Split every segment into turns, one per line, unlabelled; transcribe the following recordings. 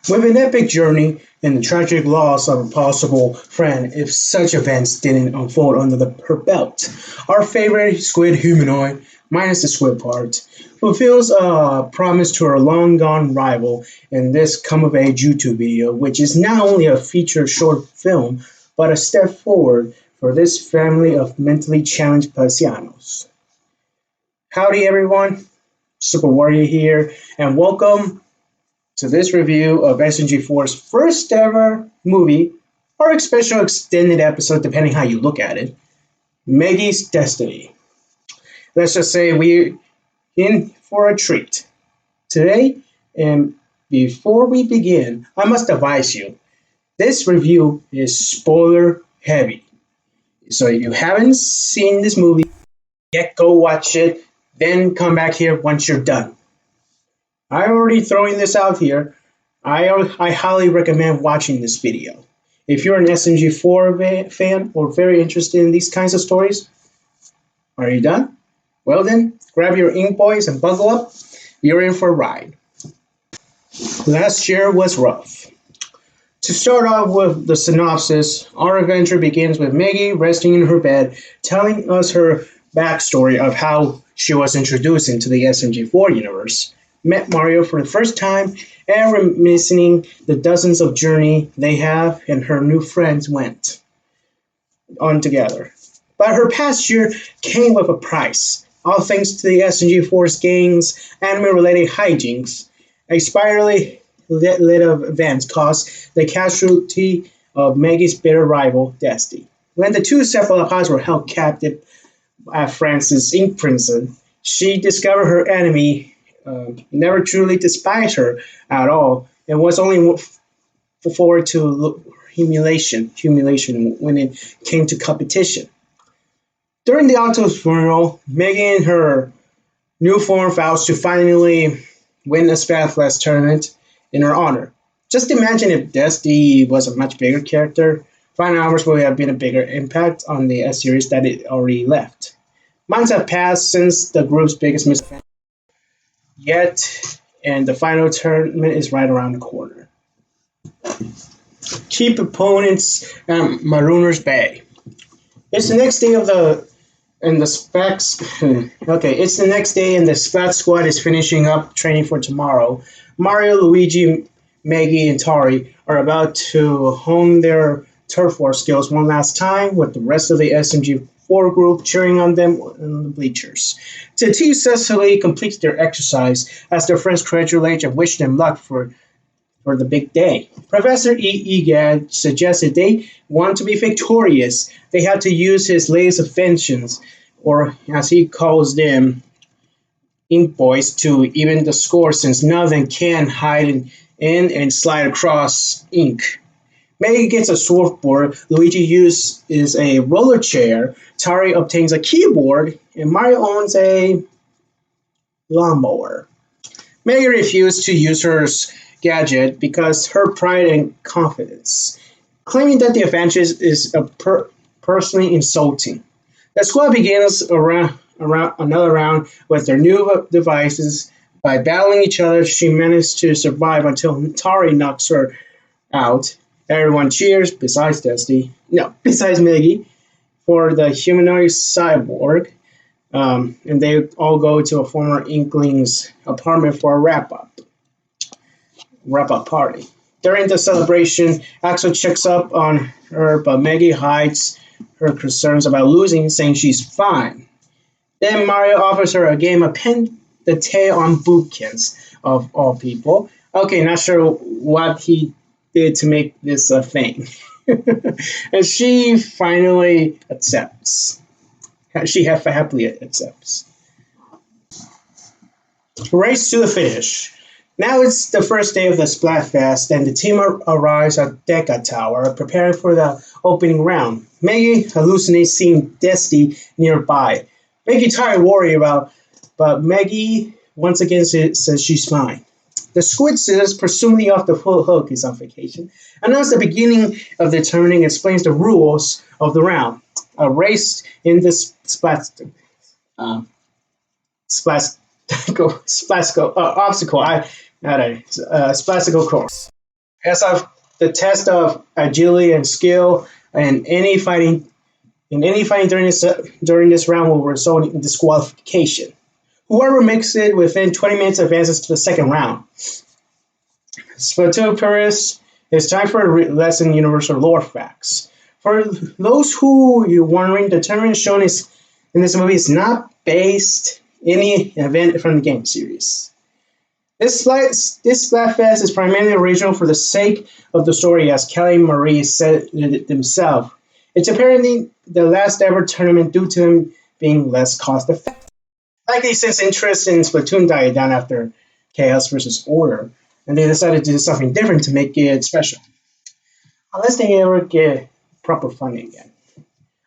With an epic journey and the tragic loss of a possible friend if such events didn't unfold under her belt. Our favorite squid humanoid, minus the squid part, fulfills a promise to her long-gone rival in this come-of-age YouTube video, which is not only a feature short film, but a step forward for this family of mentally challenged Paisianos. Howdy everyone, Super Warrior here, and welcome to this review of SMG4's first ever movie, or a special extended episode depending how you look at it, Meggy's Destiny. Let's just say we're in for a treat. Today, and before we begin, I must advise you, this review is spoiler heavy. So if you haven't seen this movie yet, go watch it, then come back here once you're done. I'm already throwing this out here. I highly recommend watching this video. If you're an SMG4 fan or very interested in these kinds of stories, are you done? Well then, grab your ink boys and buckle up. You're in for a ride. Last year was rough. To start off with the synopsis, our adventure begins with Meggy resting in her bed, telling us her backstory of how she was introduced into the SMG4 universe, met Mario for the first time, and reminiscing the dozens of journey they have and her new friends went on together. But her past year came with a price, all thanks to the SMG4's gang's anime-related hijinks. A spirally lit of events caused the casualty of Meggy's bitter rival, Destiny. When the two cephalopods were held captive at France's ink prison, she discovered her enemy never truly despised her at all, and was only forward to humiliation when it came to competition. During the Octo's funeral, Meggy and her new form vows to finally win a Spathless tournament in her honor. Just imagine if Destiny was a much bigger character. Final Hours would have been a bigger impact on the series that it already left. Months have passed since the group's biggest misadventure. Yet, and the final tournament is right around the corner. Keep opponents at Marooner's Bay. It's the next day and the Splat Squad is finishing up training for tomorrow. Mario, Luigi, Meggy, and Tari are about to hone their turf war skills one last time, with the rest of the SMG4 group cheering on them in the bleachers. The team successfully completes their exercise as their friends congratulate and wish them luck for the big day. Professor Egad suggested they want to be victorious. They had to use his latest inventions, or as he calls them, ink boys, to even the score, since none of them can hide in and slide across ink. Meggy gets a surfboard, Luigi uses a roller chair, Tari obtains a keyboard, and Mario owns a lawnmower. Meggy refused to use her gadget because her pride and confidence, claiming that the advantage is personally insulting. The squad begins around another round with their new devices. By battling each other, she managed to survive until Tari knocks her out. Everyone cheers, besides Meggy, for the humanoid cyborg, and they all go to a former Inkling's apartment for a wrap-up party. During the celebration, Axel checks up on her, but Meggy hides her concerns about losing, saying she's fine. Then Mario offers her a game of pin the tail on boobkins, of all people. Okay, not sure what he did to make this a thing. And she finally accepts. She happily accepts. Race to the finish. Now it's the first day of the Splatfest, and the team arrives at Deca Tower, preparing for the opening round. Meggy hallucinates seeing Destiny nearby. Meggy tired worry about, but Meggy once again says she's fine. The squid says, presumably off the full hook, is on vacation, announces the beginning of the tournament and explains the rules of the round. A race in the obstacle course. As of the test of agility and skill, and any fighting during this round will result in disqualification. Whoever makes it within 20 minutes advances to the second round. Splatoon purists, it's time for a lesson in universal lore facts. For those who you're wondering, the tournament shown in this movie is not based any event from the game series. This Splatfest is primarily original for the sake of the story, as Kelly Marie said it himself. It's apparently the last ever tournament due to him being less cost effective. Likely since interest in Splatoon died down after Chaos versus Order, and they decided to do something different to make it special. Unless they ever get proper funding again.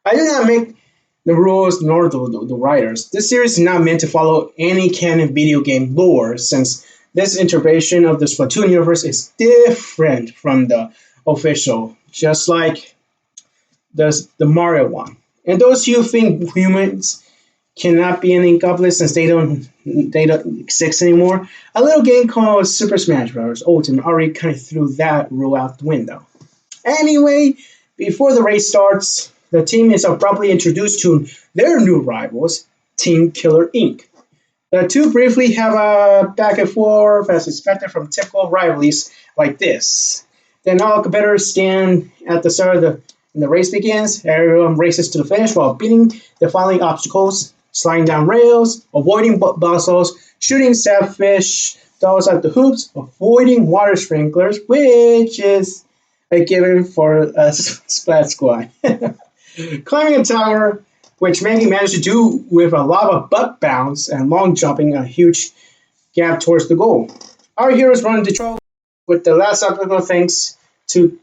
I did not make the rules nor the writers. This series is not meant to follow any canon video game lore, since this interpretation of the Splatoon universe is different from the official, just like the Mario one. And those who think humans cannot be in Goblet since they don't exist anymore, a little game called Super Smash Bros. Ultimate already kind of threw that rule out the window. Anyway, before the race starts, the team is abruptly introduced to their new rivals, Team Killer Inc. The two briefly have a back and forth as expected from typical rivalries like this. Then all competitors stand at the start of the race begins. Everyone races to the finish while beating the following obstacles: sliding down rails, avoiding buzzsaws, shooting sapfish dolls at the hoops, avoiding water sprinklers, which is a given for a Splat Squad. Climbing a tower, which Meggy managed to do with a lava butt bounce and long jumping a huge gap towards the goal. Our heroes run the control with the last obstacle thanks to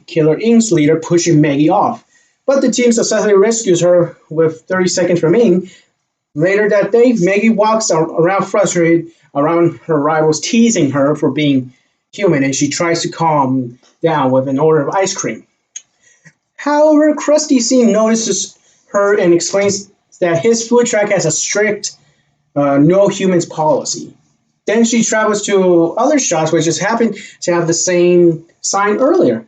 Killer Inc.'s leader pushing Meggy off. But the team successfully rescues her with 30 seconds remaining. Later that day, Meggy walks around frustrated around her rivals teasing her for being human, and she tries to calm down with an order of ice cream. However, Krusty Scene notices her and explains that his food truck has a strict no humans policy. Then she travels to other shops which just happen to have the same sign earlier.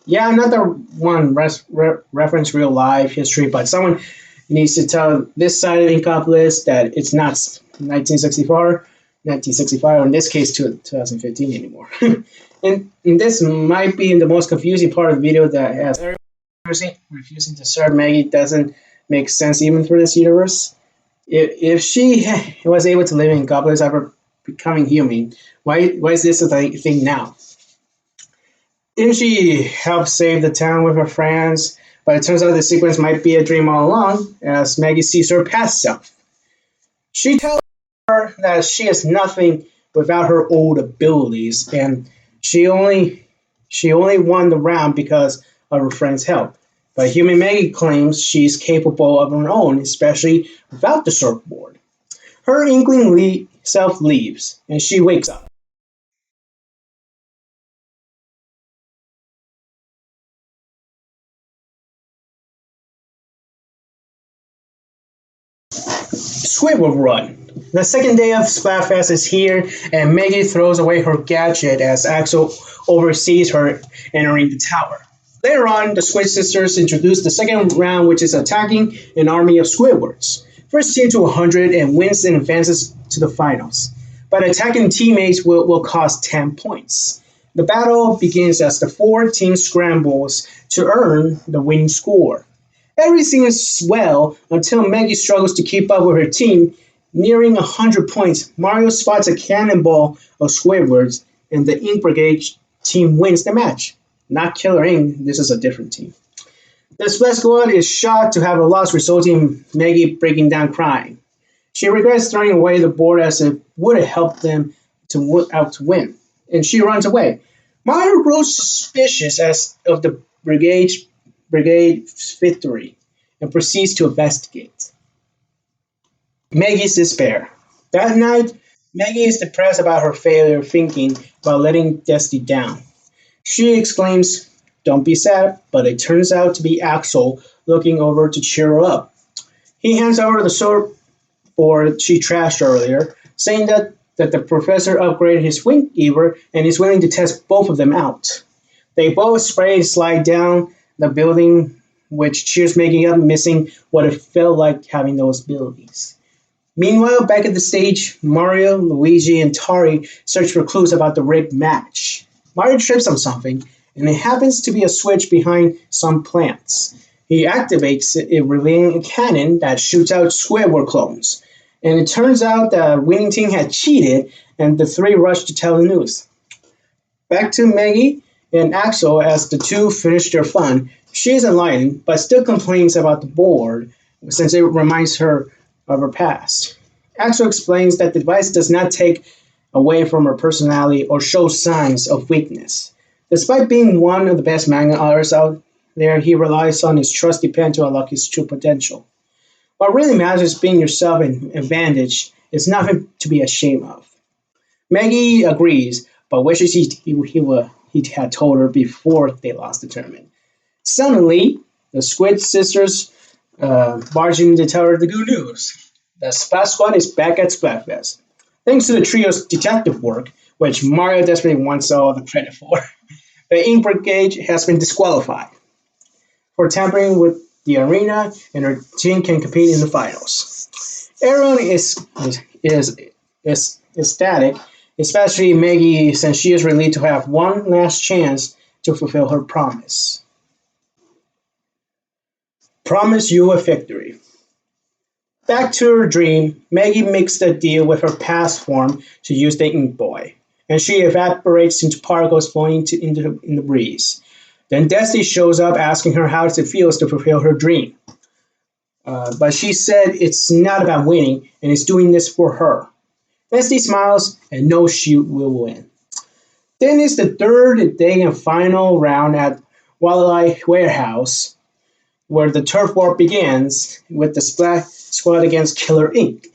Yeah, another one reference real life history, but someone needs to tell this side of Inkopolis that it's not 1965, or in this case 2015 anymore. and this might be the most confusing part of the video, that has refusing to serve Meggy doesn't make sense even for this universe. If she was able to live in Inkopolis after becoming human, why is this a thing now? Didn't she help save the town with her friends? But it turns out the sequence might be a dream all along, as Meggy sees her past self. She tells her that she is nothing without her old abilities, and she only won the round because of her friend's help. But human Meggy claims she's capable of her own, especially without the surfboard. Her inkling self leaves, and she wakes up. Squidward Run. The second day of Splatfest is here, and Meggy throws away her gadget as Axel oversees her entering the tower. Later on, the Squid Sisters introduce the second round, which is attacking an army of Squidwards. First team to 100 and wins and advances to the finals. But attacking teammates will cost 10 points. The battle begins as the four teams scrambles to earn the winning score. Everything is well until Meggy struggles to keep up with her team. Nearing 100 points, Mario spots a cannonball of Squidwards, and the Ink Brigade team wins the match. Not Killer Ink, this is a different team. The Splat Squad is shocked to have a loss, resulting in Meggy breaking down crying. She regrets throwing away the board as it would have helped them to win, and she runs away. Mario grows suspicious of the brigade's victory and proceeds to investigate. Meggy's despair. That night, Meggy is depressed about her failure, thinking about letting Destiny down. She exclaims, "Don't be sad," but it turns out to be Axel looking over to cheer her up. He hands over the sword she trashed earlier, saying that the professor upgraded his Wing Eater and is willing to test both of them out. They both spray and slide down the building, which cheers Meggy up, missing what it felt like having those abilities. Meanwhile, back at the stage, Mario, Luigi, and Tari search for clues about the rigged match. Mario trips on something, and it happens to be a switch behind some plants. He activates it, revealing a cannon that shoots out Squidward clones. And it turns out the winning team had cheated, and the three rush to tell the news. Back to Meggy and Axel as the two finish their fun. She is enlightened, but still complains about the board since it reminds her of her past. Axel explains that the device does not take away from her personality or show signs of weakness. Despite being one of the best manga artists out there, he relies on his trusty pen to unlock his true potential. What really matters is being yourself, and advantage is nothing to be ashamed of. Meggy agrees, but wishes he had told her before they lost the tournament. Suddenly, the Squid sisters barge in to tell her the good news. The Splat Squad is back at Splatfest. Thanks to the trio's detective work, which Mario desperately wants all the credit for, the Ink Brigade has been disqualified for tampering with the arena, and her team can compete in the finals. Everyone is ecstatic, especially Meggy, since she is relieved to have one last chance to fulfill her promise. Promise you a victory. Back to her dream, Meggy makes a deal with her past form to use the Ink Boy, and she evaporates into particles floating in the breeze. Then Destiny shows up asking her how it feels to fulfill her dream. But she said it's not about winning, and is doing this for her. Destiny smiles and knows she will win. Then it's the third day and final round at Wildlife Warehouse, where the turf war begins with the Splat Squad against Killer Ink.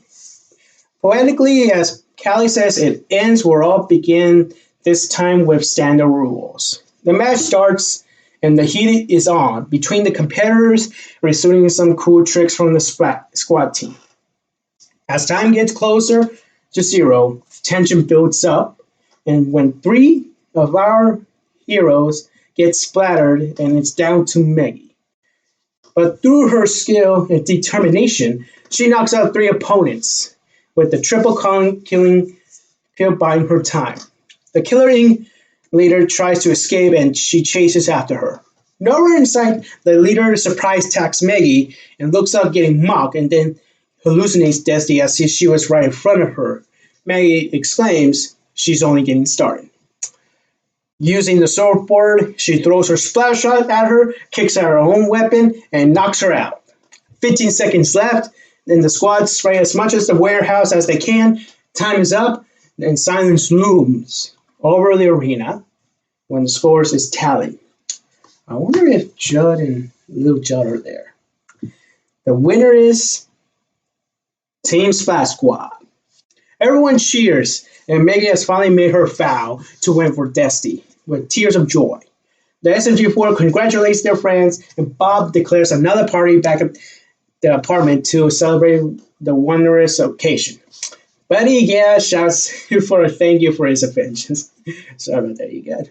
Poetically, as Callie says, it ends where all begin, this time with standard rules. The match starts and the heat is on between the competitors, resulting in some cool tricks from the squad team. As time gets closer to zero, tension builds up, and when three of our heroes get splattered, and it's down to Meggy. But through her skill and determination, she knocks out three opponents, with the triple killing buying her time. The Killer Ink leader tries to escape and she chases after her. Nowhere in sight, the leader surprise attacks Meggy and looks up getting mocked and then hallucinates Destiny as if she was right in front of her. Meggy exclaims she's only getting started. Using the sword, she throws her splash shot at her, kicks at her own weapon, and knocks her out. 15 seconds left, and the squad spray as much as the warehouse as they can. Time is up, and silence looms over the arena when the scores is tallied. I wonder if Judd and Little Judd are there. The winner is Team Splash Squad. Everyone cheers, and Meggy has finally made her vow to win for Destiny with tears of joy. The SMG4 congratulates their friends, and Bob declares another party back at the apartment to celebrate the wondrous occasion. Buddy Egad shouts for a thank you for his vengeance. Sorry about that, Egad.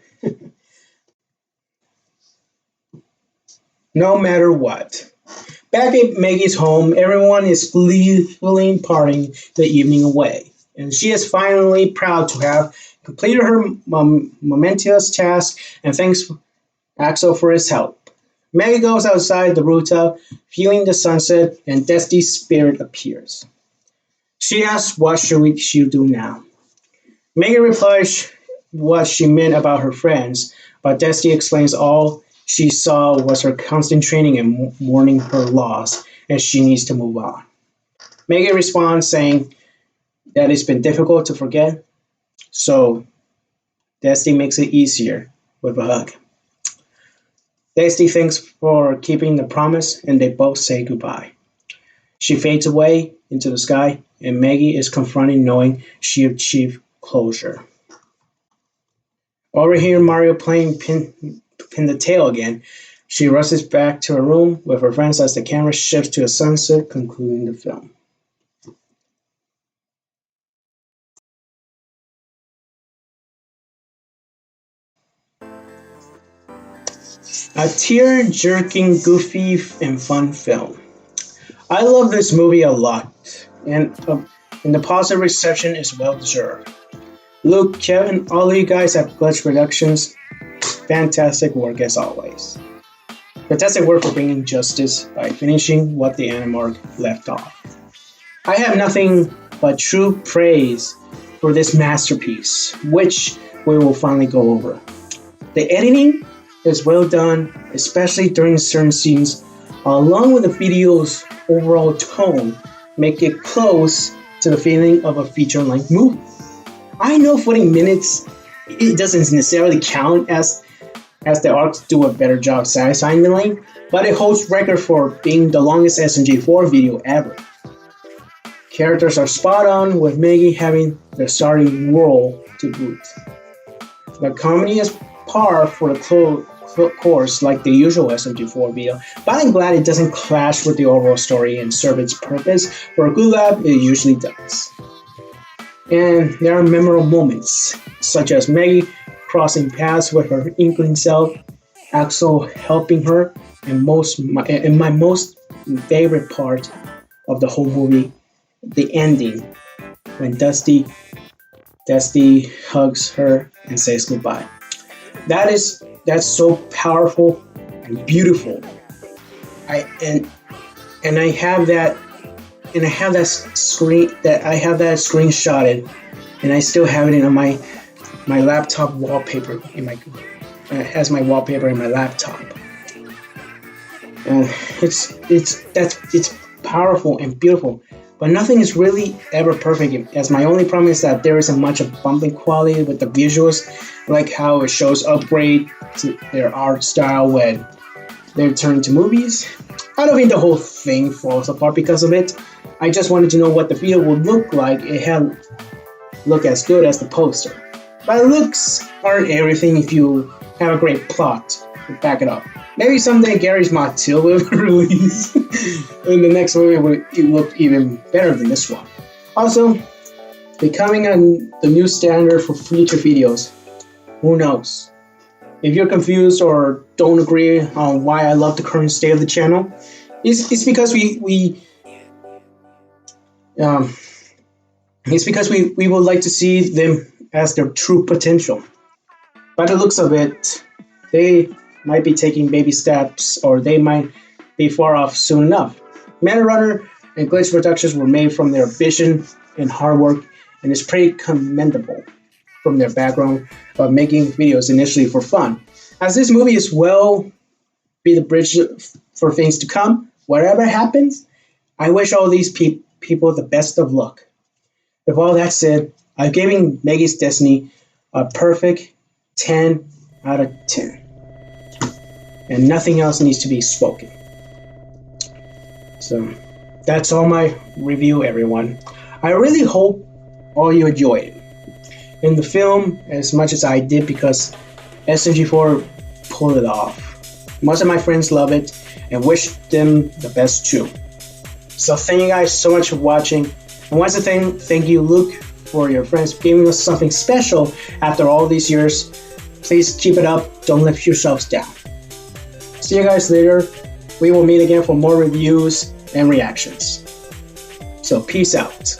No matter what. Back at Meggy's home, everyone is gleefully partying the evening away, and she is finally proud to have completed her momentous task and thanks Axel for his help. Meggy goes outside the rooftop, feeling the sunset, and Destiny's spirit appears. She asks what should she do now. Meggy replies what she meant about her friends, but Destiny explains all she saw was her constant training and mourning her loss, and she needs to move on. Meggy responds saying that it's been difficult to forget, so Destiny makes it easier with a hug. Destiny thanks for keeping the promise, and they both say goodbye. She fades away into the sky, and Meggy is confronted knowing she achieved closure. Over here, Mario playing pin the tail again. She rushes back to her room with her friends as the camera shifts to a sunset, concluding the film. A tear-jerking, goofy, and fun film. I love this movie a lot, and the positive reception is well deserved. Luke, Kevin, all you guys at Glitch Productions, fantastic work as always. Fantastic work for bringing justice by finishing what the Animarch left off. I have nothing but true praise for this masterpiece, which we will finally go over. The editing is well done, especially during certain scenes, along with the video's overall tone, make it close to the feeling of a feature-length movie. I know 40 minutes, it doesn't necessarily count as the arcs do a better job satisfying the length, but it holds record for being the longest SMG4 video ever. Characters are spot on, with Meggy having the starting role to boot. The comedy is par for the course like the usual SMG4 video, but I'm glad it doesn't clash with the overall story and serve its purpose. For a good laugh, it usually does. And there are memorable moments, such as Meggy crossing paths with her Inkling self, Axel helping her, and my most favorite part of the whole movie, the ending, when Dusty hugs her and says goodbye. That's so powerful and beautiful. I have that screenshotted, and I still have it on my laptop wallpaper as my wallpaper in my laptop. And it's powerful and beautiful. But nothing is really ever perfect, as my only problem is that there isn't much of bumping quality with the visuals, like how it shows upgrade to their art style when they're turned to movies. I don't think the whole thing falls apart because of it. I just wanted to know what the video would look like. It had look as good as the poster. But looks aren't everything if you have a great plot to back it up. Maybe someday Gary's Mod 2 will release, and the next movie will look even better than this one. Also, becoming the new standard for future videos. Who knows? If you're confused or don't agree on why I love the current state of the channel, it's because we would like to see them as their true potential. By the looks of it, they might be taking baby steps, or they might be far off soon enough. Runner and Glitch Productions were made from their vision and hard work, and it's pretty commendable from their background of making videos initially for fun. As this movie is be the bridge for things to come, whatever happens, I wish all these people the best of luck. With all that said, I'm giving Meggy's Destiny a perfect 10 out of 10. And nothing else needs to be spoken. So that's all my review, everyone. I really hope all you enjoyed it. In the film, as much as I did, because SMG4 pulled it off. Most of my friends love it and wish them the best too. So thank you guys so much for watching. And once again, thank you, Luke, for your friends giving us something special after all these years. Please keep it up. Don't let yourselves down. See you guys later. We will meet again for more reviews and reactions. So peace out.